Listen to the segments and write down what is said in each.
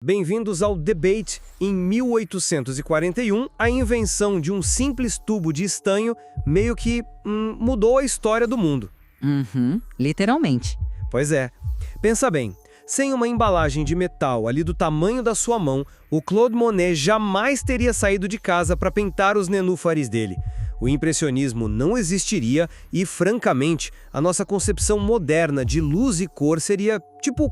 Bem-vindos ao Debate. Em 1841, a invenção de um simples tubo de estanho meio que mudou a história do mundo. Literalmente. Pois é. Pensa bem, sem uma embalagem de metal ali do tamanho da sua mão, o Claude Monet jamais teria saído de casa para pintar os nenúfares dele. O impressionismo não existiria e, francamente, a nossa concepção moderna de luz e cor seria,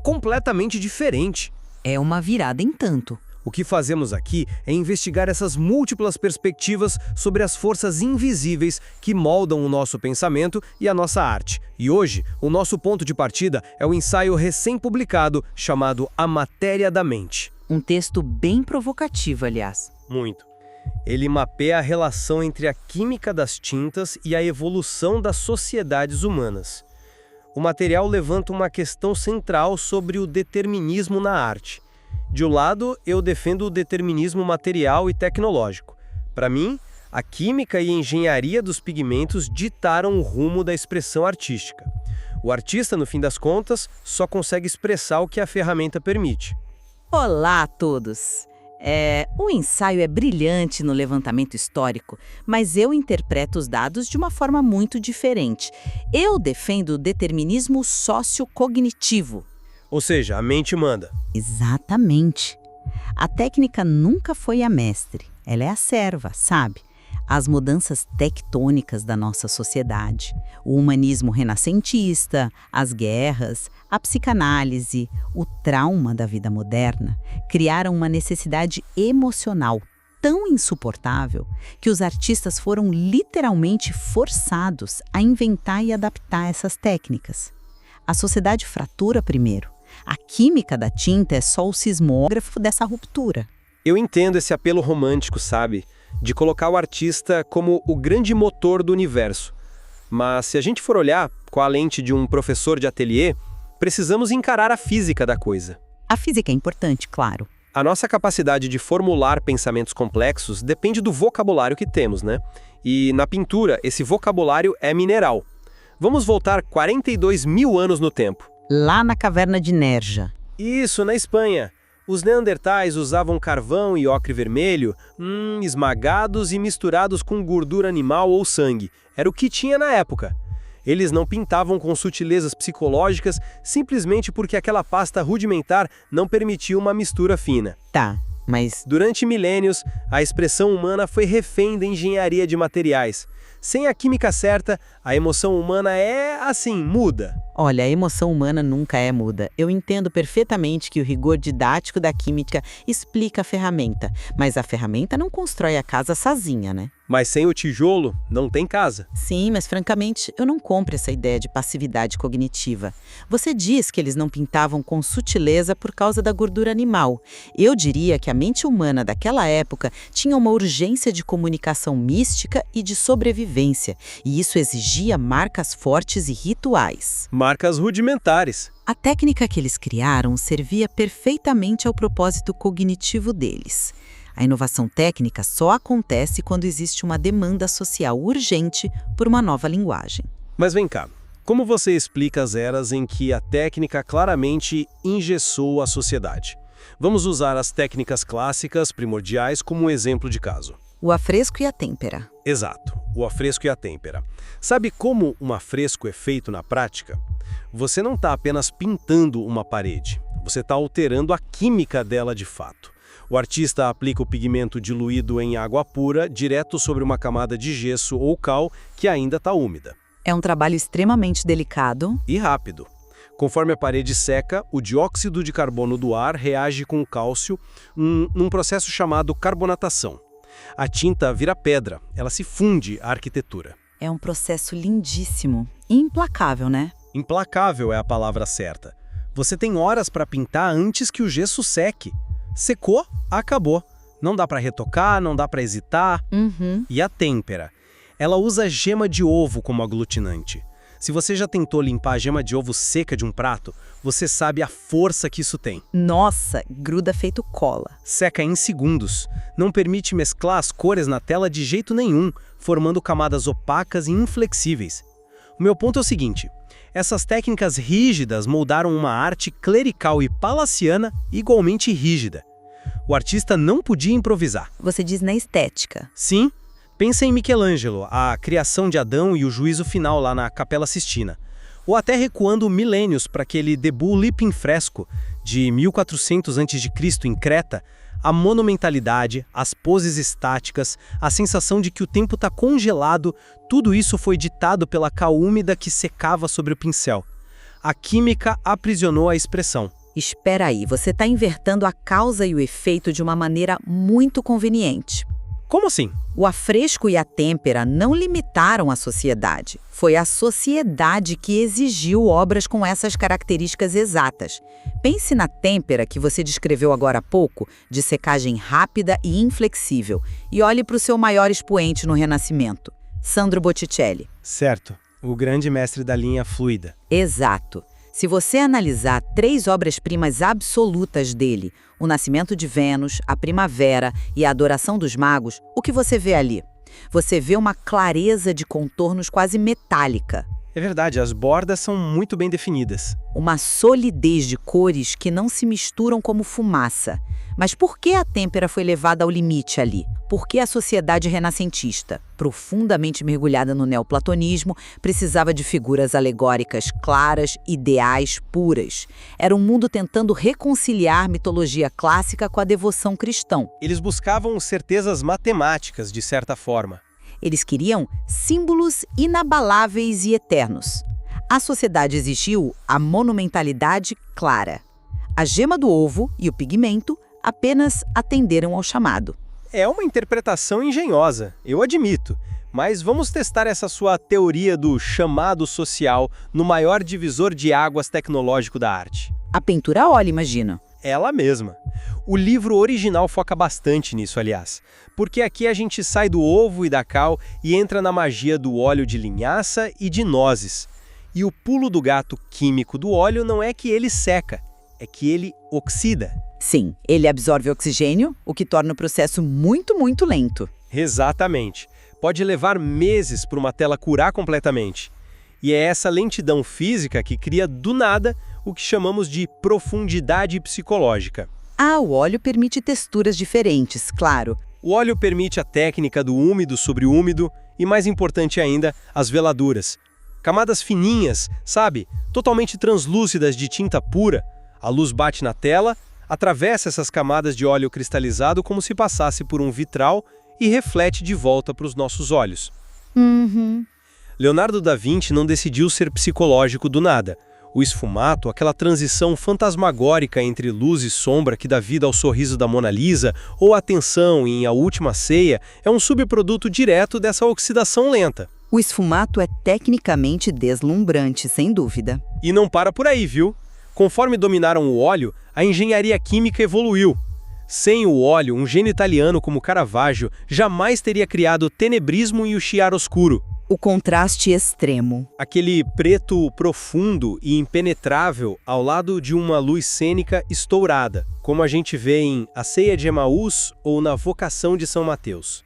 completamente diferente. É uma virada em tanto. O que fazemos aqui é investigar essas múltiplas perspectivas sobre as forças invisíveis que moldam o nosso pensamento e a nossa arte. E hoje, o nosso ponto de partida é o ensaio recém-publicado chamado A Matéria da Mente. Um texto bem provocativo, aliás. Muito. Ele mapeia a relação entre a química das tintas e a evolução das sociedades humanas. O material levanta uma questão central sobre o determinismo na arte. De um lado, eu defendo o determinismo material e tecnológico. Para mim, a química e a engenharia dos pigmentos ditaram o rumo da expressão artística. O artista, no fim das contas, só consegue expressar o que a ferramenta permite. Olá a todos! O ensaio é brilhante no levantamento histórico, mas eu interpreto os dados de uma forma muito diferente. Eu defendo o determinismo sociocognitivo. Ou seja, a mente manda. Exatamente. A técnica nunca foi a mestre, ela é a serva, sabe? As mudanças tectônicas da nossa sociedade, o humanismo renascentista, as guerras, a psicanálise, o trauma da vida moderna, criaram uma necessidade emocional tão insuportável que os artistas foram literalmente forçados a inventar e adaptar essas técnicas. A sociedade fratura primeiro. A química da tinta é só o sismógrafo dessa ruptura. Eu entendo esse apelo romântico, sabe? De colocar o artista como o grande motor do universo. Mas se a gente for olhar com a lente de um professor de ateliê, precisamos encarar a física da coisa. A física é importante, claro. A nossa capacidade de formular pensamentos complexos depende do vocabulário que temos, né? E na pintura, esse vocabulário é mineral. Vamos voltar 42 mil anos no tempo. Lá na caverna de Nerja. Isso, na Espanha. Os neandertais usavam carvão e ocre vermelho, esmagados e misturados com gordura animal ou sangue. Era o que tinha na época. Eles não pintavam com sutilezas psicológicas simplesmente porque aquela pasta rudimentar não permitia uma mistura fina. Tá, mas... Durante milênios, a expressão humana foi refém da engenharia de materiais. Sem a química certa, a emoção humana muda. Olha, a emoção humana nunca é muda. Eu entendo perfeitamente que o rigor didático da química explica a ferramenta, mas a ferramenta não constrói a casa sozinha, né? Mas sem o tijolo, não tem casa. Sim, mas francamente, eu não compro essa ideia de passividade cognitiva. Você diz que eles não pintavam com sutileza por causa da gordura animal. Eu diria que a mente humana daquela época tinha uma urgência de comunicação mística e de sobrevivência, e isso exigia marcas fortes e rituais. Marcas rudimentares. A técnica que eles criaram servia perfeitamente ao propósito cognitivo deles. A inovação técnica só acontece quando existe uma demanda social urgente por uma nova linguagem. Mas vem cá, como você explica as eras em que a técnica claramente engessou a sociedade? Vamos usar as técnicas clássicas primordiais como um exemplo de caso. O afresco e a têmpera. Exato, o afresco e a têmpera. Sabe como um afresco é feito na prática? Você não está apenas pintando uma parede, você está alterando a química dela de fato. O artista aplica o pigmento diluído em água pura direto sobre uma camada de gesso ou cal que ainda está úmida. É um trabalho extremamente delicado e rápido. Conforme a parede seca, o dióxido de carbono do ar reage com o cálcio num processo chamado carbonatação. A tinta vira pedra, ela se funde à arquitetura. É um processo lindíssimo e implacável, né? Implacável é a palavra certa. Você tem horas para pintar antes que o gesso seque. Secou, acabou. Não dá para retocar, não dá para hesitar. E a têmpera? Ela usa gema de ovo como aglutinante. Se você já tentou limpar a gema de ovo seca de um prato, você sabe a força que isso tem. Nossa, gruda feito cola. Seca em segundos. Não permite mesclar as cores na tela de jeito nenhum, formando camadas opacas e inflexíveis. O meu ponto é o seguinte: Essas técnicas rígidas moldaram uma arte clerical e palaciana igualmente rígida. O artista não podia improvisar. Você diz na estética. Sim, pensa em Michelangelo, a criação de Adão e o juízo final lá na Capela Sistina. Ou até recuando milênios para aquele Debout Leaping fresco de 1400 a.C. em Creta, a monumentalidade, as poses estáticas, a sensação de que o tempo está congelado, tudo isso foi ditado pela cal úmida que secava sobre o pincel. A química aprisionou a expressão. Espera aí, você está invertendo a causa e o efeito de uma maneira muito conveniente. Como assim? O afresco e a têmpera não limitaram a sociedade. Foi a sociedade que exigiu obras com essas características exatas. Pense na têmpera que você descreveu agora há pouco, de secagem rápida e inflexível, e olhe para o seu maior expoente no Renascimento, Sandro Botticelli. Certo, o grande mestre da linha fluida. Exato. Se você analisar 3 obras-primas absolutas dele, O Nascimento de Vênus, A Primavera e A Adoração dos Magos, o que você vê ali? Você vê uma clareza de contornos quase metálica. É verdade, as bordas são muito bem definidas. Uma solidez de cores que não se misturam como fumaça. Mas por que a têmpera foi levada ao limite ali? Por que a sociedade renascentista, profundamente mergulhada no neoplatonismo, precisava de figuras alegóricas claras, ideais, puras? Era um mundo tentando reconciliar mitologia clássica com a devoção cristã. Eles buscavam certezas matemáticas, de certa forma. Eles queriam símbolos inabaláveis e eternos. A sociedade exigiu a monumentalidade clara. A gema do ovo e o pigmento apenas atenderam ao chamado. É uma interpretação engenhosa, eu admito. Mas vamos testar essa sua teoria do chamado social no maior divisor de águas tecnológico da arte. A pintura a óleo, imagino. Ela mesma. O livro original foca bastante nisso, aliás. Porque aqui a gente sai do ovo e da cal e entra na magia do óleo de linhaça e de nozes. E o pulo do gato químico do óleo não é que ele seca, é que ele oxida. Sim, ele absorve oxigênio, o que torna o processo muito lento. Exatamente. Pode levar meses para uma tela curar completamente. E é essa lentidão física que cria do nada o que chamamos de profundidade psicológica. Ah, o óleo permite texturas diferentes, claro. O óleo permite a técnica do úmido sobre úmido e, mais importante ainda, as veladuras. Camadas fininhas, sabe? Totalmente translúcidas de tinta pura. A luz bate na tela, atravessa essas camadas de óleo cristalizado como se passasse por um vitral e reflete de volta para os nossos olhos. Leonardo da Vinci não decidiu ser psicológico do nada. O esfumato, aquela transição fantasmagórica entre luz e sombra que dá vida ao sorriso da Mona Lisa, ou a tensão em A Última Ceia, é um subproduto direto dessa oxidação lenta. O esfumato é tecnicamente deslumbrante, sem dúvida. E não para por aí, viu? Conforme dominaram o óleo, a engenharia química evoluiu. Sem o óleo, um gênio italiano como Caravaggio jamais teria criado o tenebrismo e o chiaroscuro. O contraste extremo. Aquele preto profundo e impenetrável ao lado de uma luz cênica estourada, como a gente vê em A Ceia de Emaús ou na Vocação de São Mateus.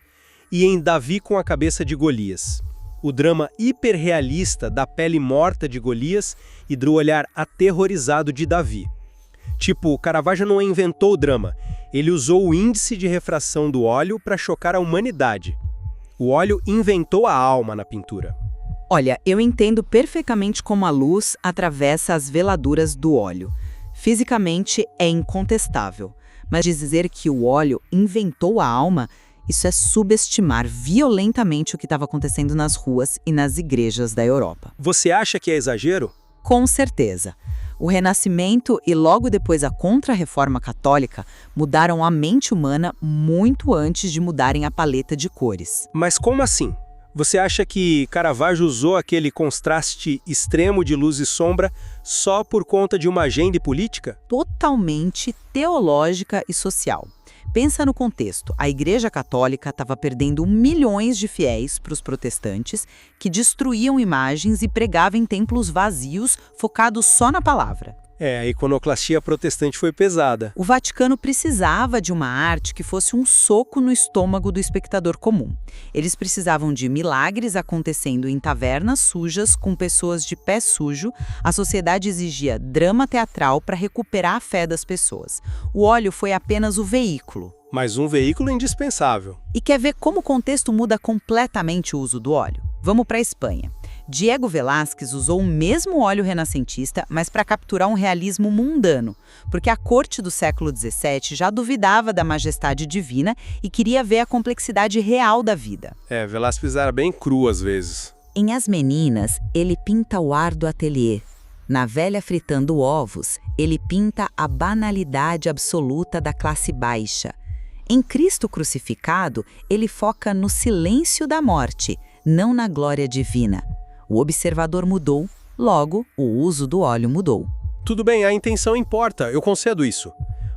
E em Davi com a Cabeça de Golias. O drama hiperrealista da pele morta de Golias e do olhar aterrorizado de Davi. Tipo, Caravaggio não inventou o drama, ele usou o índice de refração do óleo para chocar a humanidade. O óleo inventou a alma na pintura. Olha, eu entendo perfeitamente como a luz atravessa as veladuras do óleo. Fisicamente é incontestável, mas dizer que o óleo inventou a alma, isso é subestimar violentamente o que estava acontecendo nas ruas e nas igrejas da Europa. Você acha que é exagero? Com certeza. O Renascimento e logo depois a Contra-Reforma Católica mudaram a mente humana muito antes de mudarem a paleta de cores. Mas como assim? Você acha que Caravaggio usou aquele contraste extremo de luz e sombra só por conta de uma agenda política? Totalmente teológica e social. Pensa no contexto. A Igreja Católica estava perdendo milhões de fiéis para os protestantes, que destruíam imagens e pregavam em templos vazios, focados só na palavra. A iconoclastia protestante foi pesada. O Vaticano precisava de uma arte que fosse um soco no estômago do espectador comum. Eles precisavam de milagres acontecendo em tavernas sujas com pessoas de pé sujo. A sociedade exigia drama teatral para recuperar a fé das pessoas. O óleo foi apenas o veículo. Mas um veículo indispensável. E quer ver como o contexto muda completamente o uso do óleo? Vamos para a Espanha. Diego Velázquez usou o mesmo óleo renascentista, mas para capturar um realismo mundano, porque a corte do século XVII já duvidava da majestade divina e queria ver a complexidade real da vida. Velázquez era bem cru às vezes. Em As Meninas, ele pinta o ar do ateliê. Na Velha Fritando Ovos, ele pinta a banalidade absoluta da classe baixa. Em Cristo Crucificado, ele foca no silêncio da morte, não na glória divina. O observador mudou, logo, o uso do óleo mudou. Tudo bem, a intenção importa, eu concedo isso.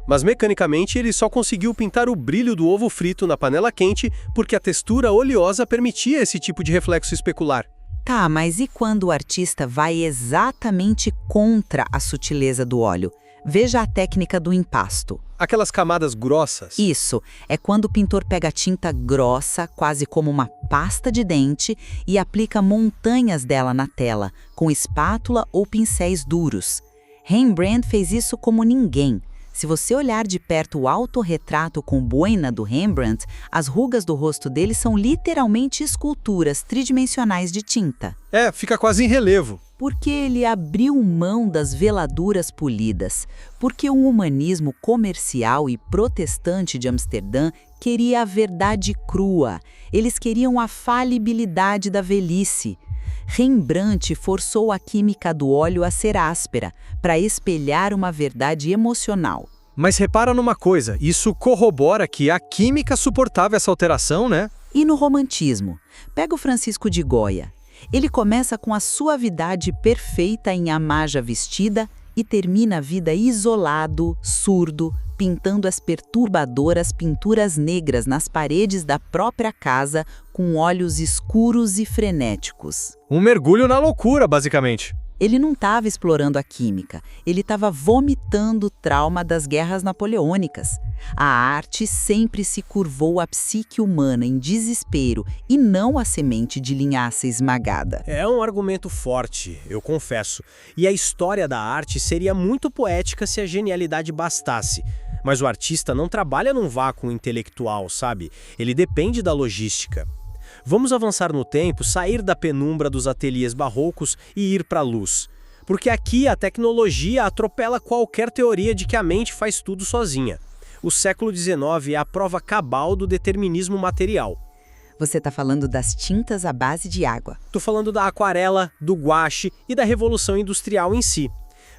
Mas mecanicamente ele só conseguiu pintar o brilho do ovo frito na panela quente porque a textura oleosa permitia esse tipo de reflexo especular. Tá, mas e quando o artista vai exatamente contra a sutileza do óleo? Veja a técnica do impasto. Aquelas camadas grossas. Isso, é quando o pintor pega tinta grossa, quase como uma pasta de dente, e aplica montanhas dela na tela, com espátula ou pincéis duros. Rembrandt fez isso como ninguém. Se você olhar de perto o autorretrato com boina do Rembrandt, as rugas do rosto dele são literalmente esculturas tridimensionais de tinta. Fica quase em relevo. Porque ele abriu mão das veladuras polidas, porque o humanismo comercial e protestante de Amsterdã queria a verdade crua, eles queriam a falibilidade da velhice. Rembrandt forçou a química do óleo a ser áspera, para espelhar uma verdade emocional. Mas repara numa coisa, isso corrobora que a química suportava essa alteração, né? E no romantismo? Pega o Francisco de Goya. Ele começa com a suavidade perfeita em A Maja Vestida e termina a vida isolado, surdo, pintando as perturbadoras pinturas negras nas paredes da própria casa com olhos escuros e frenéticos. Um mergulho na loucura, basicamente. Ele não estava explorando a química, ele estava vomitando o trauma das guerras napoleônicas. A arte sempre se curvou à psique humana em desespero e não à semente de linhaça esmagada. É um argumento forte, eu confesso. E a história da arte seria muito poética se a genialidade bastasse. Mas o artista não trabalha num vácuo intelectual, sabe? Ele depende da logística. Vamos avançar no tempo, sair da penumbra dos ateliês barrocos e ir para a luz. Porque aqui a tecnologia atropela qualquer teoria de que a mente faz tudo sozinha. O século XIX é a prova cabal do determinismo material. Você está falando das tintas à base de água. Estou falando da aquarela, do guache e da revolução industrial em si.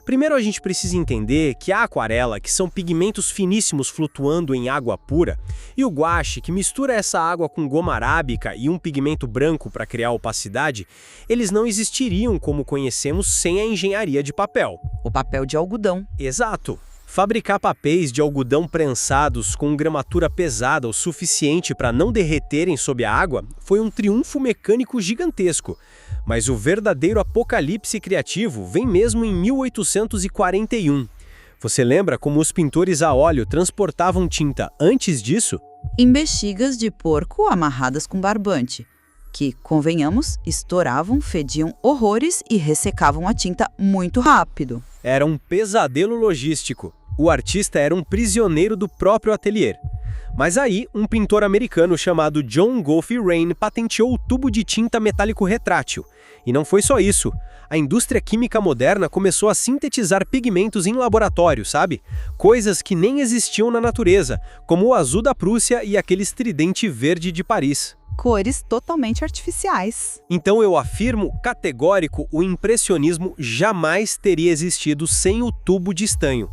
Primeiro a gente precisa entender que a aquarela, que são pigmentos finíssimos flutuando em água pura, e o guache, que mistura essa água com goma arábica e um pigmento branco para criar opacidade, eles não existiriam como conhecemos sem a engenharia de papel. O papel de algodão. Exato. Fabricar papéis de algodão prensados com gramatura pesada o suficiente para não derreterem sob a água foi um triunfo mecânico gigantesco. Mas o verdadeiro apocalipse criativo vem mesmo em 1841. Você lembra como os pintores a óleo transportavam tinta antes disso? Em bexigas de porco amarradas com barbante, que, convenhamos, estouravam, fediam horrores e ressecavam a tinta muito rápido. Era um pesadelo logístico. O artista era um prisioneiro do próprio ateliê. Mas aí, um pintor americano chamado John Goffey Rain patenteou o tubo de tinta metálico retrátil. E não foi só isso. A indústria química moderna começou a sintetizar pigmentos em laboratório, sabe? Coisas que nem existiam na natureza, como o azul da Prússia e aquele estridente verde de Paris. Cores totalmente artificiais. Então eu afirmo, categórico, o impressionismo jamais teria existido sem o tubo de estanho.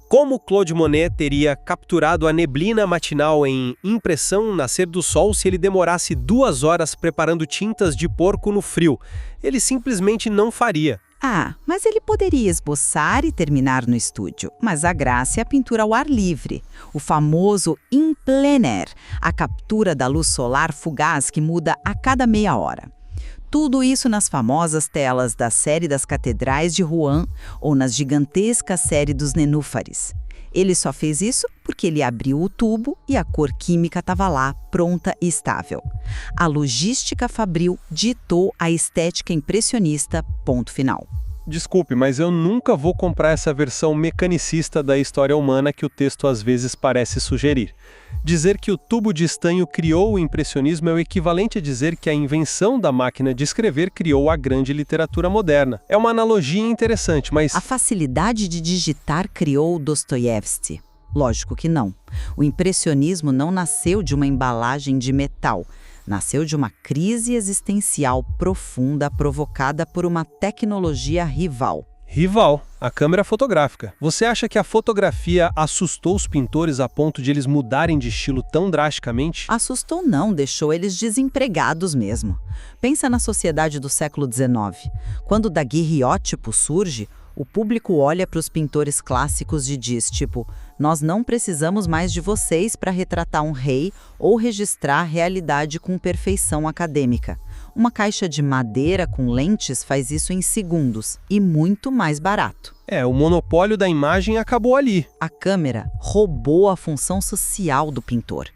Como Claude Monet teria capturado a neblina matinal em Impressão Nascer do Sol se ele demorasse 2 horas preparando tintas de porco no frio? Ele simplesmente não faria. Ah, mas ele poderia esboçar e terminar no estúdio. Mas a graça é a pintura ao ar livre. O famoso in plein air, a captura da luz solar fugaz que muda a cada meia hora. Tudo isso nas famosas telas da série das Catedrais de Rouen ou nas gigantescas séries dos nenúfares. Ele só fez isso porque ele abriu o tubo e a cor química estava lá, pronta e estável. A logística fabril ditou a estética impressionista, ponto final. Desculpe, mas eu nunca vou comprar essa versão mecanicista da história humana que o texto às vezes parece sugerir. Dizer que o tubo de estanho criou o impressionismo é o equivalente a dizer que a invenção da máquina de escrever criou a grande literatura moderna. É uma analogia interessante, mas... A facilidade de digitar criou Dostoiévski? Lógico que não. O impressionismo não nasceu de uma embalagem de metal. Nasceu de uma crise existencial profunda provocada por uma tecnologia rival. Rival, a câmera fotográfica. Você acha que a fotografia assustou os pintores a ponto de eles mudarem de estilo tão drasticamente? Assustou não, deixou eles desempregados mesmo. Pensa na sociedade do século XIX. Quando o daguerreótipo surge, o público olha para os pintores clássicos e diz, tipo, nós não precisamos mais de vocês para retratar um rei ou registrar a realidade com perfeição acadêmica. Uma caixa de madeira com lentes faz isso em segundos e muito mais barato. O monopólio da imagem acabou ali. A câmera roubou a função social do pintor.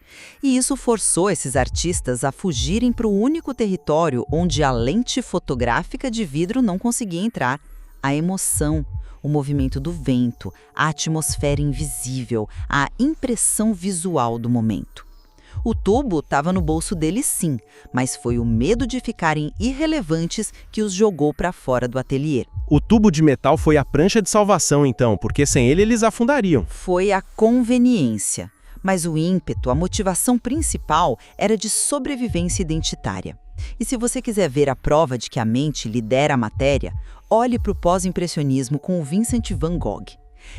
E isso forçou esses artistas a fugirem para o único território onde a lente fotográfica de vidro não conseguia entrar. A emoção, o movimento do vento, a atmosfera invisível, a impressão visual do momento. O tubo estava no bolso deles sim, mas foi o medo de ficarem irrelevantes que os jogou para fora do ateliê. O tubo de metal foi a prancha de salvação então, porque sem ele eles afundariam. Foi a conveniência, mas o ímpeto, a motivação principal era de sobrevivência identitária. E se você quiser ver a prova de que a mente lidera a matéria, olhe para o pós-impressionismo com o Vincent van Gogh.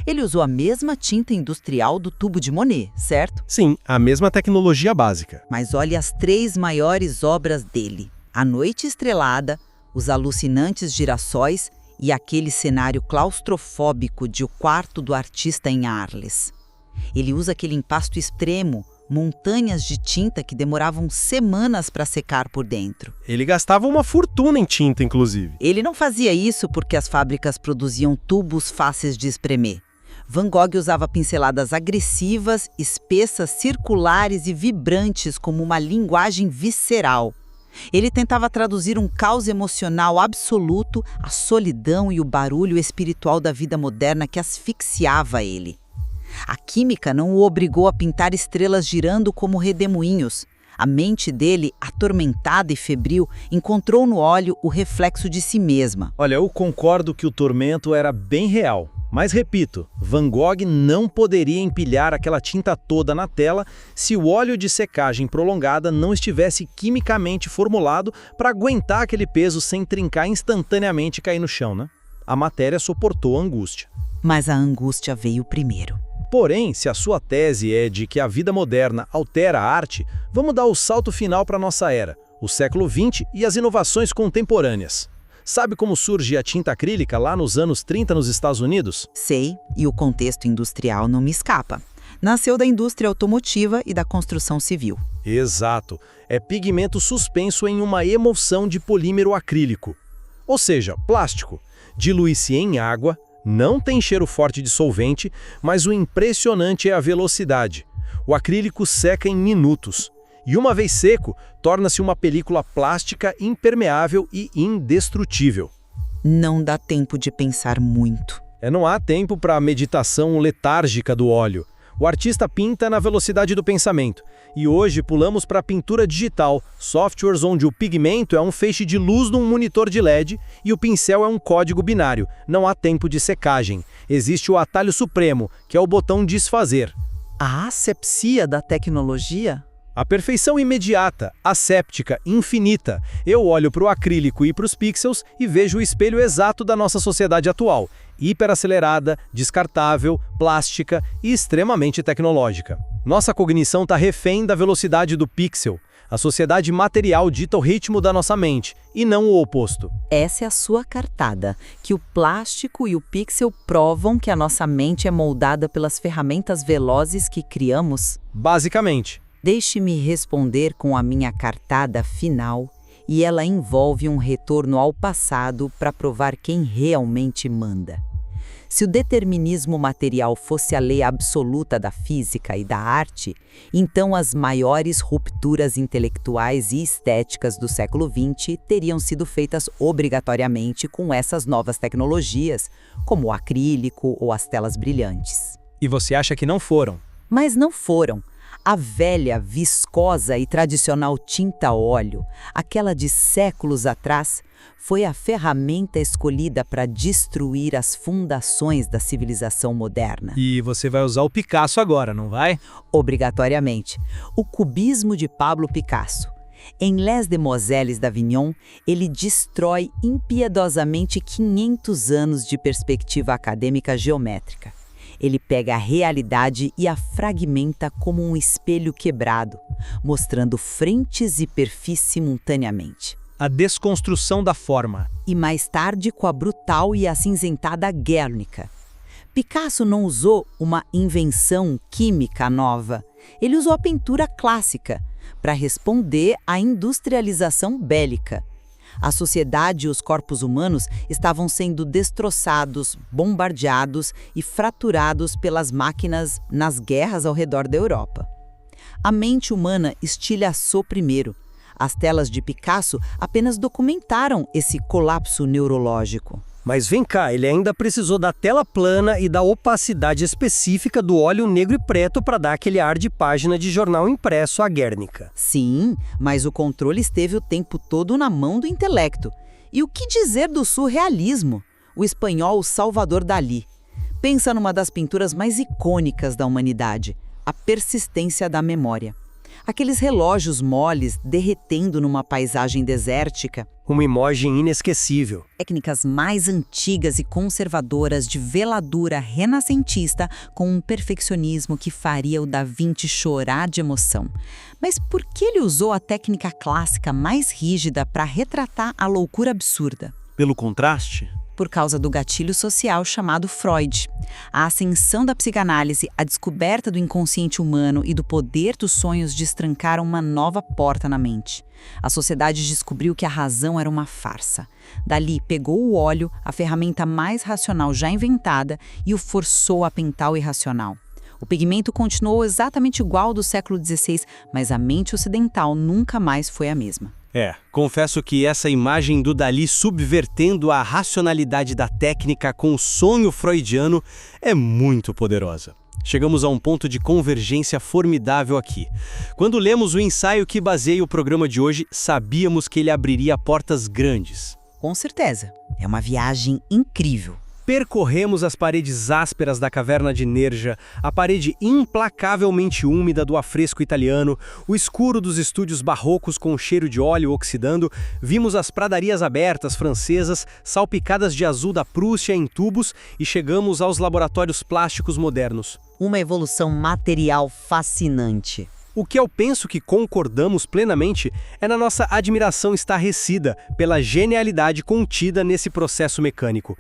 Ele usou a mesma tinta industrial do tubo de Monet, certo? Sim, a mesma tecnologia básica. Mas olhe as 3 maiores obras dele. A Noite Estrelada, Os Alucinantes Girassóis e aquele cenário claustrofóbico de O Quarto do Artista em Arles. Ele usa aquele impasto extremo, montanhas de tinta que demoravam semanas para secar por dentro. Ele gastava uma fortuna em tinta, inclusive. Ele não fazia isso porque as fábricas produziam tubos fáceis de espremer. Van Gogh usava pinceladas agressivas, espessas, circulares e vibrantes como uma linguagem visceral. Ele tentava traduzir um caos emocional absoluto, a solidão e o barulho espiritual da vida moderna que asfixiava ele. A química não o obrigou a pintar estrelas girando como redemoinhos. A mente dele, atormentada e febril, encontrou no óleo o reflexo de si mesma. Olha, eu concordo que o tormento era bem real. Mas repito, Van Gogh não poderia empilhar aquela tinta toda na tela se o óleo de secagem prolongada não estivesse quimicamente formulado para aguentar aquele peso sem trincar instantaneamente e cair no chão, né? A matéria suportou a angústia. Mas a angústia veio primeiro. Porém, se a sua tese é de que a vida moderna altera a arte, vamos dar o salto final para a nossa era, o século XX e as inovações contemporâneas. Sabe como surge a tinta acrílica lá nos anos 30 nos Estados Unidos? Sei, e o contexto industrial não me escapa. Nasceu da indústria automotiva e da construção civil. Exato. É pigmento suspenso em uma emulsão de polímero acrílico. Ou seja, plástico. Dilui-se em água, não tem cheiro forte de solvente, mas o impressionante é a velocidade. O acrílico seca em minutos. E uma vez seco, torna-se uma película plástica impermeável e indestrutível. Não dá tempo de pensar muito. Não há tempo para a meditação letárgica do óleo. O artista pinta na velocidade do pensamento. E hoje pulamos para a pintura digital, softwares onde o pigmento é um feixe de luz num monitor de LED e o pincel é um código binário. Não há tempo de secagem. Existe o atalho supremo, que é o botão desfazer. A asepsia da tecnologia? A perfeição imediata, asséptica, infinita. Eu olho para o acrílico e para os pixels e vejo o espelho exato da nossa sociedade atual. Hiperacelerada, descartável, plástica e extremamente tecnológica. Nossa cognição está refém da velocidade do pixel. A sociedade material dita o ritmo da nossa mente, e não o oposto. Essa é a sua cartada, que o plástico e o pixel provam que a nossa mente é moldada pelas ferramentas velozes que criamos? Basicamente. Deixe-me responder com a minha cartada final e ela envolve um retorno ao passado para provar quem realmente manda. Se o determinismo material fosse a lei absoluta da física e da arte, então as maiores rupturas intelectuais e estéticas do século XX teriam sido feitas obrigatoriamente com essas novas tecnologias, como o acrílico ou as telas brilhantes. E você acha que não foram? Mas não foram. A velha, viscosa e tradicional tinta a óleo, aquela de séculos atrás, foi a ferramenta escolhida para destruir as fundações da civilização moderna. E você vai usar o Picasso agora, não vai? Obrigatoriamente. O cubismo de Pablo Picasso. Em Les Demoiselles d'Avignon, ele destrói impiedosamente 500 anos de perspectiva acadêmica geométrica. Ele pega a realidade e a fragmenta como um espelho quebrado, mostrando frentes e perfis simultaneamente. A desconstrução da forma. E mais tarde com a brutal e acinzentada Guernica. Picasso não usou uma invenção química nova, ele usou a pintura clássica para responder à industrialização bélica. A sociedade e os corpos humanos estavam sendo destroçados, bombardeados e fraturados pelas máquinas nas guerras ao redor da Europa. A mente humana estilhaçou primeiro. As telas de Picasso apenas documentaram esse colapso neurológico. Mas vem cá, ele ainda precisou da tela plana e da opacidade específica do óleo negro e preto para dar aquele ar de página de jornal impresso à Guernica. Sim, mas o controle esteve o tempo todo na mão do intelecto. E o que dizer do surrealismo? O espanhol Salvador Dalí. Pensa numa das pinturas mais icônicas da humanidade, a persistência da memória. Aqueles relógios moles derretendo numa paisagem desértica. Uma imagem inesquecível. Técnicas mais antigas e conservadoras de veladura renascentista com um perfeccionismo que faria o Da Vinci chorar de emoção. Mas por que ele usou a técnica clássica mais rígida para retratar a loucura absurda? Pelo contraste? Por causa do gatilho social chamado Freud. A ascensão da psicanálise, a descoberta do inconsciente humano e do poder dos sonhos destrancaram uma nova porta na mente. A sociedade descobriu que a razão era uma farsa. Dali pegou o óleo, a ferramenta mais racional já inventada, e o forçou a pintar o irracional. O pigmento continuou exatamente igual ao do século XVI, mas a mente ocidental nunca mais foi a mesma. Confesso que essa imagem do Dalí subvertendo a racionalidade da técnica com o sonho freudiano é muito poderosa. Chegamos a um ponto de convergência formidável aqui. Quando lemos o ensaio que baseia o programa de hoje, sabíamos que ele abriria portas grandes. Com certeza. É uma viagem incrível. Percorremos as paredes ásperas da caverna de Nerja, a parede implacavelmente úmida do afresco italiano, o escuro dos estúdios barrocos com o cheiro de óleo oxidando, vimos as pradarias abertas francesas, salpicadas de azul da Prússia em tubos e chegamos aos laboratórios plásticos modernos. Uma evolução material fascinante. O que eu penso que concordamos plenamente é na nossa admiração estarrecida pela genialidade contida nesse processo mecânico.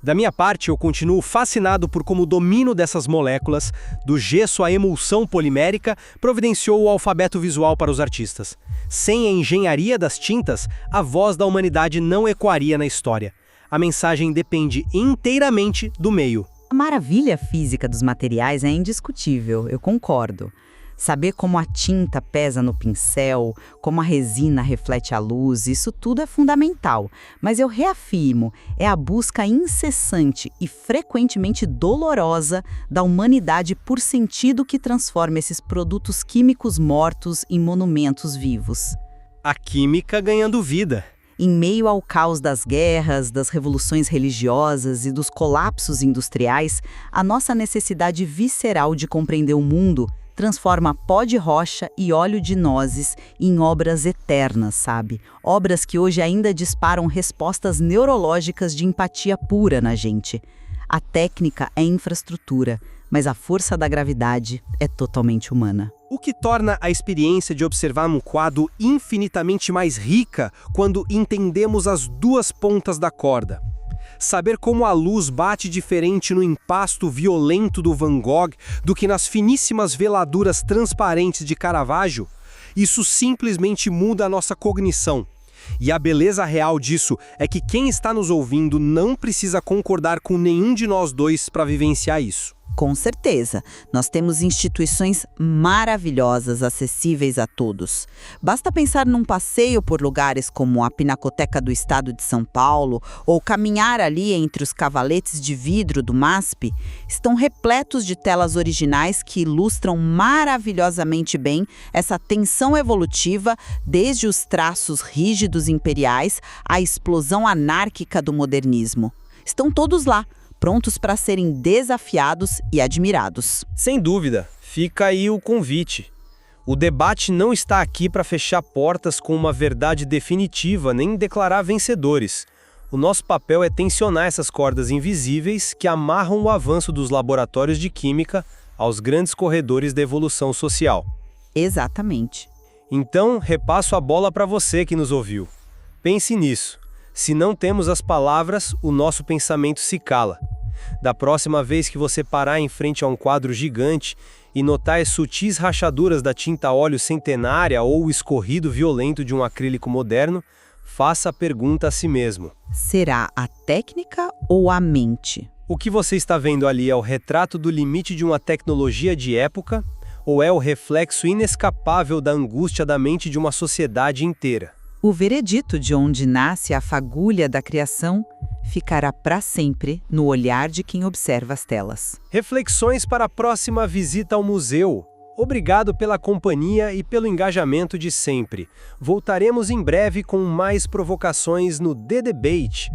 Da minha parte, eu continuo fascinado por como o domínio dessas moléculas, do gesso à emulsão polimérica, providenciou o alfabeto visual para os artistas. Sem a engenharia das tintas, a voz da humanidade não ecoaria na história. A mensagem depende inteiramente do meio. A maravilha física dos materiais é indiscutível, eu concordo. Saber como a tinta pesa no pincel, como a resina reflete a luz, isso tudo é fundamental. Mas eu reafirmo, é a busca incessante e frequentemente dolorosa da humanidade por sentido que transforma esses produtos químicos mortos em monumentos vivos. A química ganhando vida. Em meio ao caos das guerras, das revoluções religiosas e dos colapsos industriais, a nossa necessidade visceral de compreender o mundo transforma pó de rocha e óleo de nozes em obras eternas, sabe? Obras que hoje ainda disparam respostas neurológicas de empatia pura na gente. A técnica é infraestrutura, mas a força da gravidade é totalmente humana. O que torna a experiência de observar um quadro infinitamente mais rica quando entendemos as duas pontas da corda. Saber como a luz bate diferente no impasto violento do Van Gogh do que nas finíssimas veladuras transparentes de Caravaggio, isso simplesmente muda a nossa cognição. E a beleza real disso é que quem está nos ouvindo não precisa concordar com nenhum de nós dois para vivenciar isso. Com certeza, nós temos instituições maravilhosas acessíveis a todos. Basta pensar num passeio por lugares como a Pinacoteca do Estado de São Paulo ou caminhar ali entre os cavaletes de vidro do MASP. Estão repletos de telas originais que ilustram maravilhosamente bem essa tensão evolutiva desde os traços rígidos imperiais à explosão anárquica do modernismo. Estão todos lá, prontos para serem desafiados e admirados. Sem dúvida, fica aí o convite. O debate não está aqui para fechar portas com uma verdade definitiva, nem declarar vencedores. O nosso papel é tensionar essas cordas invisíveis que amarram o avanço dos laboratórios de química aos grandes corredores da evolução social. Exatamente. Então, repasso a bola para você que nos ouviu. Pense nisso. Se não temos as palavras, o nosso pensamento se cala. Da próxima vez que você parar em frente a um quadro gigante e notar as sutis rachaduras da tinta a óleo centenária ou o escorrido violento de um acrílico moderno, faça a pergunta a si mesmo. Será a técnica ou a mente? O que você está vendo ali é o retrato do limite de uma tecnologia de época ou é o reflexo inescapável da angústia da mente de uma sociedade inteira? O veredito de onde nasce a fagulha da criação ficará para sempre no olhar de quem observa as telas. Reflexões para a próxima visita ao museu. Obrigado pela companhia e pelo engajamento de sempre. Voltaremos em breve com mais provocações no The Debate.